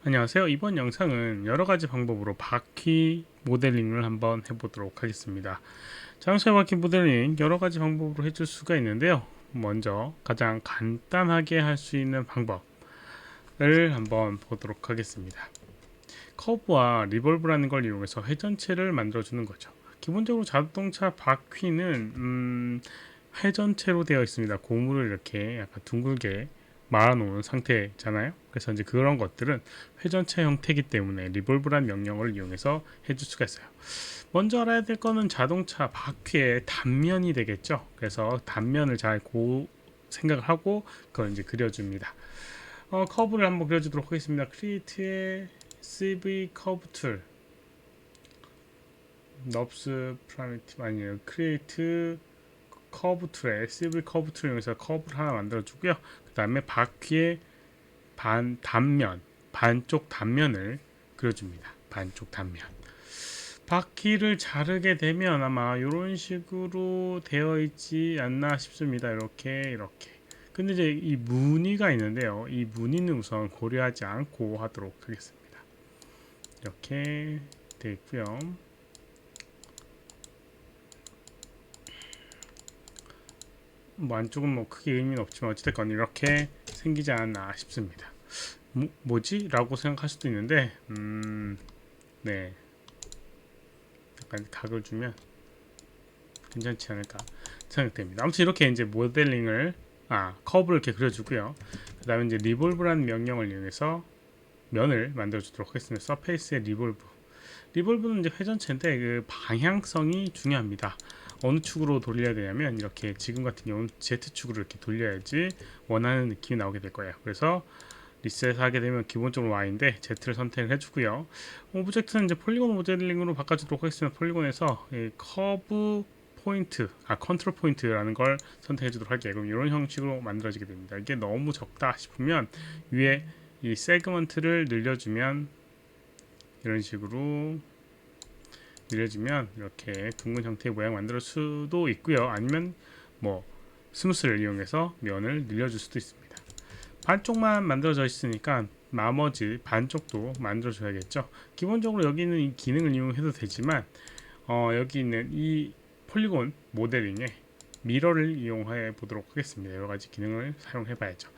안녕하세요. 이번 영상은 여러가지 방법으로 바퀴 모델링을 한번 해보도록 하겠습니다. 자동차 바퀴 모델링 여러가지 방법으로 해줄 수가 있는데요. 먼저 가장 간단하게 할 수 있는 방법을 한번 보도록 하겠습니다. 커브와 리볼브라는 걸 이용해서 회전체를 만들어주는 거죠. 기본적으로 자동차 바퀴는 회전체로 되어 있습니다. 고무를 이렇게 약간 둥글게 말아놓은 상태잖아요. 그래서 이제 그런 것들은 회전체 형태이기 때문에 리볼브란 명령어를 이용해서 해줄 수가 있어요. 먼저 알아야 될 거는 자동차 바퀴의 단면이 되겠죠. 그래서 단면을 잘 생각을 하고 그걸 이제 그려줍니다. 커브를 한번 그려주도록 하겠습니다. 크리에이트의 CV 커브 툴, 넙스 프라미티브 아니에요. 크리에이트 커브 툴에 CV 커브 툴을 이용해서 커브를 하나 만들어 주고요. 그 다음에 바퀴의 단면, 반쪽 단면을 그려줍니다. 반쪽 단면. 바퀴를 자르게 되면 아마 이런 식으로 되어 있지 않나 싶습니다. 이렇게. 근데 이제 이 무늬가 있는데요. 이 무늬는 우선 고려하지 않고 하도록 하겠습니다. 이렇게 되어 있고요. 뭐 안쪽은 뭐 크게 의미는 없지만 어찌됐건 이렇게 생기지 않았나 싶습니다. 뭐지? 라고 생각할 수도 있는데 네, 약간 각을 주면 괜찮지 않을까 생각됩니다. 아무튼 이렇게 이제 모델링을 커브를 이렇게 그려주고요. 그 다음에 이제 리볼브라는 명령을 이용해서 면을 만들어 주도록 하겠습니다. 서페이스의 리볼브는 이제 회전체인데 그 방향성이 중요합니다. 어느 축으로 돌려야 되냐면 이렇게 지금 같은 경우는 Z축으로 이렇게 돌려야지 원하는 느낌이 나오게 될 거예요. 그래서 리셋하게 되면 기본적으로 Y인데 Z를 선택을 해주고요. 오브젝트는 이제 폴리곤 모델링으로 바꿔주도록 하겠습니다. 폴리곤에서 커브 포인트, 컨트롤 포인트라는 걸 선택해 주도록 할게요. 그럼 이런 형식으로 만들어지게 됩니다. 이게 너무 적다 싶으면 위에 이 세그먼트를 늘려주면 이런 식으로 늘려주면 이렇게 둥근 형태의 모양 만들 수도 있고요. 아니면 뭐 스무스를 이용해서 면을 늘려줄 수도 있습니다. 반쪽만 만들어져 있으니까 나머지 반쪽도 만들어줘야겠죠. 기본적으로 여기 있는 이 기능을 이용해도 되지만 여기 있는 이 폴리곤 모델링에 미러를 이용해 보도록 하겠습니다. 여러 가지 기능을 사용해 봐야죠.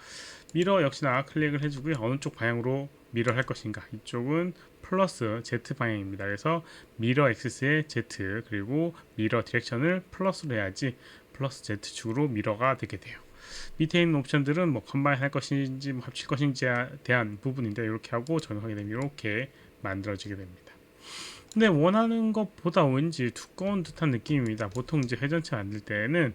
미러 역시나 클릭을 해주고요. 어느 쪽 방향으로 미러 할 것인가. 이쪽은 플러스 Z 방향입니다. 그래서 미러 X의 Z 그리고 미러 디렉션을 플러스로 해야지 플러스 Z축으로 미러가 되게 돼요. 밑에 있는 옵션들은 뭐 컴바인 할 것인지 뭐 합칠 것인지에 대한 부분인데 이렇게 하고 적용하게 되면 이렇게 만들어지게 됩니다. 근데 원하는 것보다 왠지 두꺼운 듯한 느낌입니다. 보통 이제 회전체 만들 때는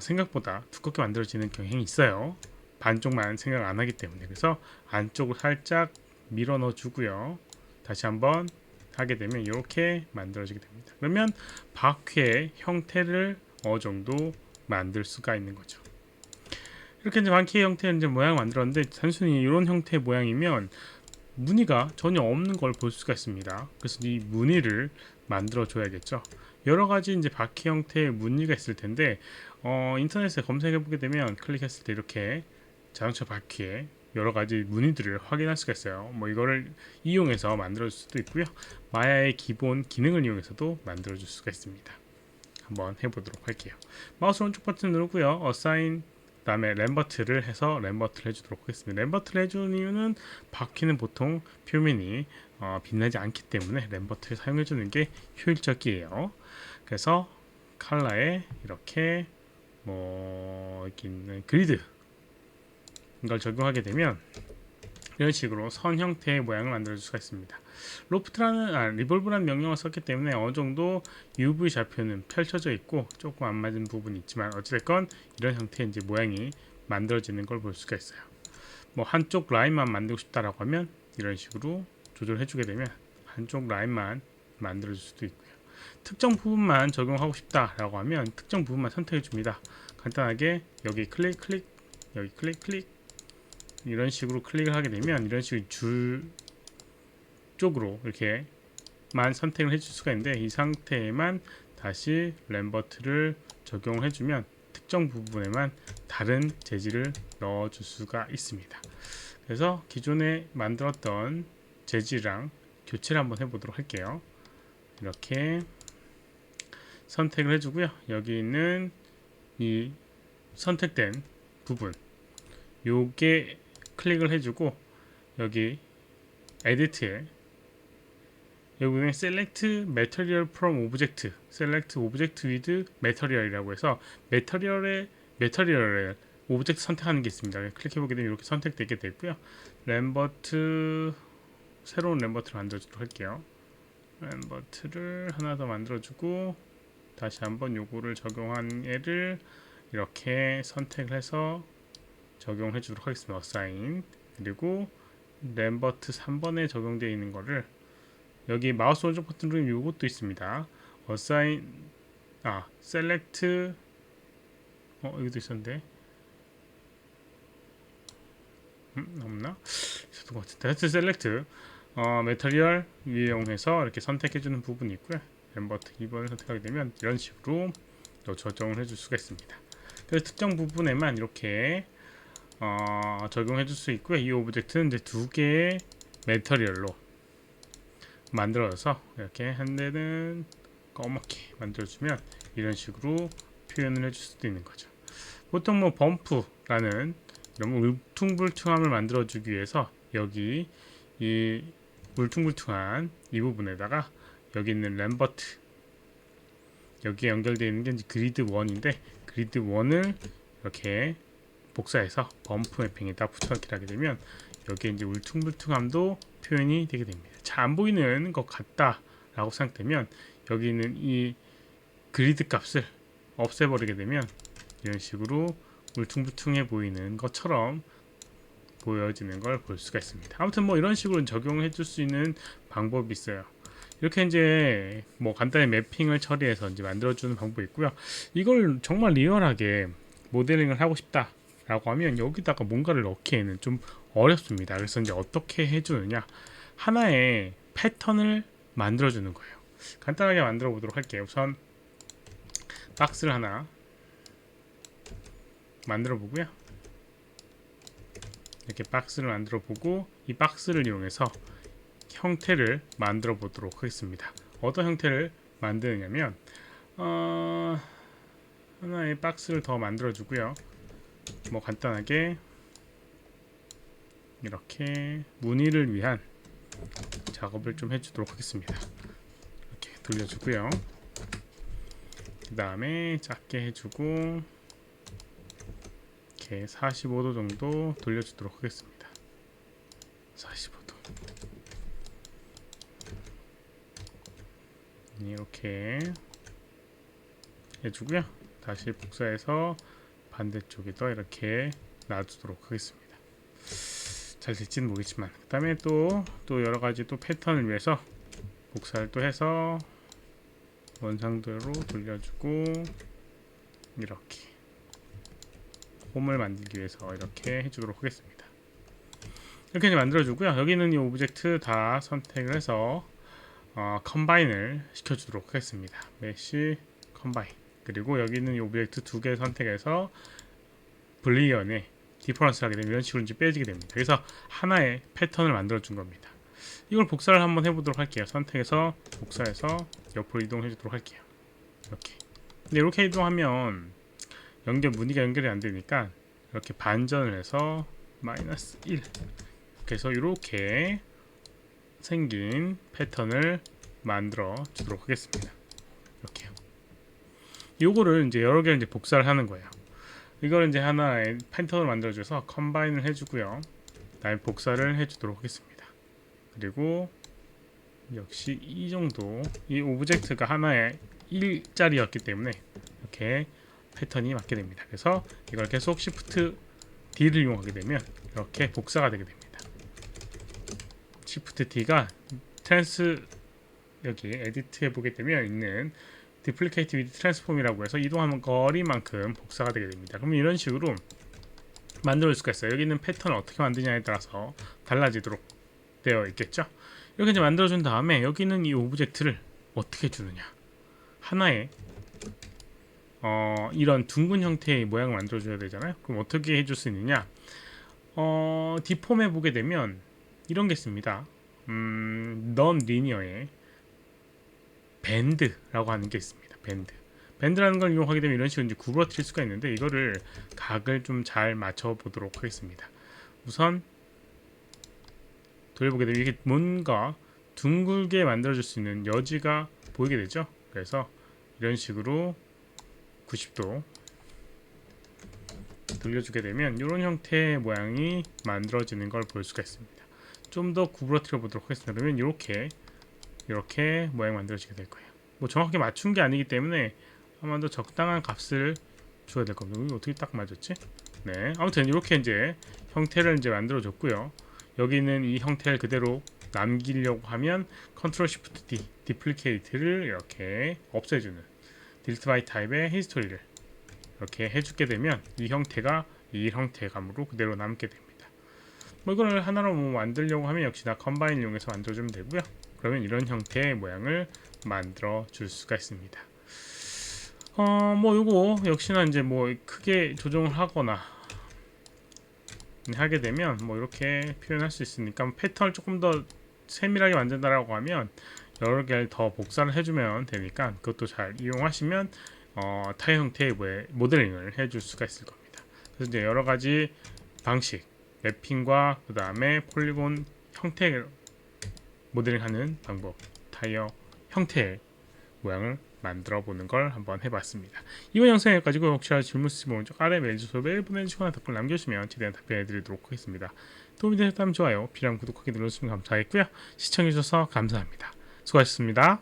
생각보다 두껍게 만들어지는 경향이 있어요. 반쪽만 생각 안 하기 때문에. 그래서 안쪽을 살짝 밀어 넣어 주고요. 다시 한번 하게 되면 이렇게 만들어지게 됩니다. 그러면 바퀴의 형태를 어느 정도 만들 수가 있는 거죠. 이렇게 이제 바퀴의 형태의 이제 모양을 만들었는데 단순히 이런 형태의 모양이면 무늬가 전혀 없는 걸 볼 수가 있습니다. 그래서 이 무늬를 만들어 줘야겠죠. 여러 가지 이제 바퀴 형태의 무늬가 있을 텐데 인터넷에 검색해 보게 되면 클릭했을 때 이렇게 자동차 바퀴에 여러 가지 무늬들을 확인할 수가 있어요. 뭐 이거를 이용해서 만들어 줄 수도 있고요. 마야의 기본 기능을 이용해서도 만들어 줄 수가 있습니다. 한번 해보도록 할게요. 마우스 오른쪽 버튼 누르고요. 어사인 그다음에 램버트를 해서 램버트를 해주도록 하겠습니다. 램버트를 해주는 이유는 바퀴는 보통 표면이 빛나지 않기 때문에 램버트를 사용해주는 게 효율적이에요. 그래서 컬러에 이렇게 뭐 여기 있는 그리드 이걸 적용하게 되면 이런 식으로 선 형태의 모양을 만들 수가 있습니다. 리볼브라는 명령을 썼기 때문에 어느 정도 UV 좌표는 펼쳐져 있고 조금 안 맞은 부분이 있지만 어찌됐건 이런 형태의 이제 모양이 만들어지는 걸 볼 수가 있어요. 뭐 한쪽 라인만 만들고 싶다라고 하면 이런 식으로 조절해 주게 되면 한쪽 라인만 만들어 줄 수도 있고요. 특정 부분만 적용하고 싶다라고 하면 특정 부분만 선택해 줍니다. 간단하게 여기 클릭 여기 클릭 이런 식으로 클릭을 하게 되면 이런 식으로 줄 쪽으로 이렇게만 선택을 해줄 수가 있는데 이 상태에만 다시 램버트를 적용을 해주면 특정 부분에만 다른 재질을 넣어줄 수가 있습니다. 그래서 기존에 만들었던 재질이랑 교체를 한번 해보도록 할게요. 이렇게 선택을 해주고요. 여기 있는 이 선택된 부분 요게 클릭을 해주고 여기 에디트에 여기는 Select Material from Object, Select Object with Material이라고 해서 메터리얼에 오브젝트 선택하는 게 있습니다. 클릭해보게 되면 이렇게 선택되게 되고요. 램버트 새로운 램버트를 만들어주도록 할게요. 램버트를 하나 더 만들어주고 다시 한번 요거를 적용한 애를 이렇게 선택을 해서 적용해 주도록 하겠습니다. 어사인 그리고 램버트 3번에 적용되어 있는 거를 여기 마우스 오른쪽 버튼 누르면 요것도 있습니다. 어사인 셀렉트 여기도 있었는데 없나? 있었던 것 같은데 하여튼 셀렉트 메터리얼 이용해서 이렇게 선택해주는 부분이 있고요. 램버트 2번을 선택하게 되면 이런 식으로 또 조정을 해줄 수가 있습니다. 그래서 특정 부분에만 이렇게 적용해 줄 수 있고요. 이 오브젝트는 이제 두 개의 메터리얼로 만들어서 이렇게 한 대는 검게 만들어주면 이런 식으로 표현을 해줄 수도 있는 거죠. 보통 뭐 범프라는 이런 울퉁불퉁함을 만들어주기 위해서 여기 이 울퉁불퉁한 이 부분에다가 여기 있는 램버트 여기에 연결되어 있는 게 이제 그리드 1인데 그리드 1을 이렇게 복사해서 범프 매핑에다 붙여넣기 하게 되면 여기에 이제 울퉁불퉁함도 표현이 되게 됩니다. 잘 안 보이는 것 같다 라고 생각되면 여기 있는 이 그리드 값을 없애버리게 되면 이런 식으로 울퉁불퉁해 보이는 것처럼 보여지는 걸 볼 수가 있습니다. 아무튼 뭐 이런 식으로 적용해 줄 수 있는 방법이 있어요. 이렇게 이제 뭐 간단히 매핑을 처리해서 이제 만들어주는 방법이 있고요. 이걸 정말 리얼하게 모델링을 하고 싶다 라고 하면 여기다가 뭔가를 넣기에는 좀 어렵습니다. 그래서 이제 어떻게 해주느냐 하나의 패턴을 만들어주는 거예요. 간단하게 만들어 보도록 할게요. 우선 박스를 하나 만들어 보고요. 이렇게 박스를 만들어 보고 이 박스를 이용해서 형태를 만들어 보도록 하겠습니다. 어떤 형태를 만드느냐면 하나의 박스를 더 만들어 주고요. 뭐 간단하게 이렇게 무늬를 위한 작업을 좀 해주도록 하겠습니다. 이렇게 돌려주고요. 그 다음에 작게 해주고 이렇게 45도 정도 돌려주도록 하겠습니다. 45도 이렇게 해주고요. 다시 복사해서 반대쪽에도 이렇게 놔두도록 하겠습니다. 잘 될지는 모르겠지만 그 다음에 또 여러가지 또 패턴을 위해서 복사를 또 해서 원상대로 돌려주고 이렇게 홈을 만들기 위해서 이렇게 해주도록 하겠습니다. 이렇게 이제 만들어주고요. 여기는 이 오브젝트 다 선택을 해서 컴바인을 시켜주도록 하겠습니다. 메쉬 컴바인 그리고 여기 있는 이 오브젝트 두 개 선택해서 블리언에 디퍼런스 하게 되면 이런 식으로 이제 빼지게 됩니다. 그래서 하나의 패턴을 만들어 준 겁니다. 이걸 복사를 한번 해보도록 할게요. 선택해서 복사해서 옆으로 이동해 주도록 할게요. 이렇게. 근데 이렇게 이동하면 무늬가 연결이 안 되니까 이렇게 반전을 해서 마이너스 1 그래서 이렇게 생긴 패턴을 만들어 주도록 하겠습니다. 이렇게요. 요거를 이제 여러 개를 이제 복사를 하는 거예요. 이걸 이제 하나의 패턴을 만들어줘서 컴바인을 해주고요. 다음에 복사를 해주도록 하겠습니다. 그리고 역시 이 정도 이 오브젝트가 하나의 1짜리였기 때문에 이렇게 패턴이 맞게 됩니다. 그래서 이걸 계속 Shift D를 이용하게 되면 이렇게 복사가 되게 됩니다. Shift D가 여기 에디트 해보게 되면 있는 Duplicate with Transform이라고 해서 이동하는 거리만큼 복사가 되게 됩니다. 그러면 이런 식으로 만들 수가 있어요. 여기 있는 패턴을 어떻게 만드냐에 따라서 달라지도록 되어 있겠죠. 이렇게 이제 만들어준 다음에 여기 있는 이 오브젝트를 어떻게 주느냐 하나의 이런 둥근 형태의 모양을 만들어줘야 되잖아요. 그럼 어떻게 해줄 수 있느냐 디폼해 보게 되면 이런 게 있습니다. 넌 리니어의 밴드라고 하는 게 있습니다. 밴드라는 걸 이용하게 되면 이런 식으로 이제 구부러뜨릴 수가 있는데, 이거를 각을 좀 잘 맞춰 보도록 하겠습니다. 우선 돌려보게 되면 이게 뭔가 둥글게 만들어줄 수 있는 여지가 보이게 되죠. 그래서 이런 식으로 90도 돌려주게 되면 이런 형태의 모양이 만들어지는 걸 볼 수가 있습니다. 좀 더 구부러뜨려 보도록 하겠습니다. 그러면 이렇게 모양 만들어지게 될 거예요. 뭐 정확하게 맞춘 게 아니기 때문에 아마도 적당한 값을 줘야 될 겁니다. 이거 어떻게 딱 맞았지? 네, 아무튼 이렇게 이제 형태를 이제 만들어 줬고요. 여기는 이 형태를 그대로 남기려고 하면 컨트롤 시프트 D, 디플리케이트를 이렇게 없애주는 딜트 바이 타입의 히스토리를 이렇게 해주게 되면 이 형태가 이 형태감으로 그대로 남게 됩니다. 뭐 이걸 하나로 뭐 만들려고 하면 역시나 컴바인을 이용해서 만들어주면 되고요. 그러면 이런 형태의 모양을 만들어 줄 수가 있습니다. 뭐 요거 역시나 이제 뭐 크게 조정을 하거나 하게 되면 뭐 이렇게 표현할 수 있으니까, 패턴을 조금 더 세밀하게 만든다라고 하면 여러 개를 더 복사를 해주면 되니까, 그것도 잘 이용하시면 타일 형태의 모델링을 해줄 수가 있을 겁니다. 그래서 이제 여러 가지 방식, 맵핑과 그 다음에 폴리곤 형태 모델링하는 방법, 타이어 형태의 모양을 만들어 보는 걸 한번 해봤습니다. 이번 영상 여기까지고, 혹시나 질문 있으시면 오른쪽 아래 메일 주소에 메일 보내주시거나 댓글 남겨주시면 최대한 답변해드리도록 하겠습니다. 도움이 되셨다면 좋아요, 필요하면 구독하기 눌러주시면 감사하겠고요. 시청해주셔서 감사합니다. 수고하셨습니다.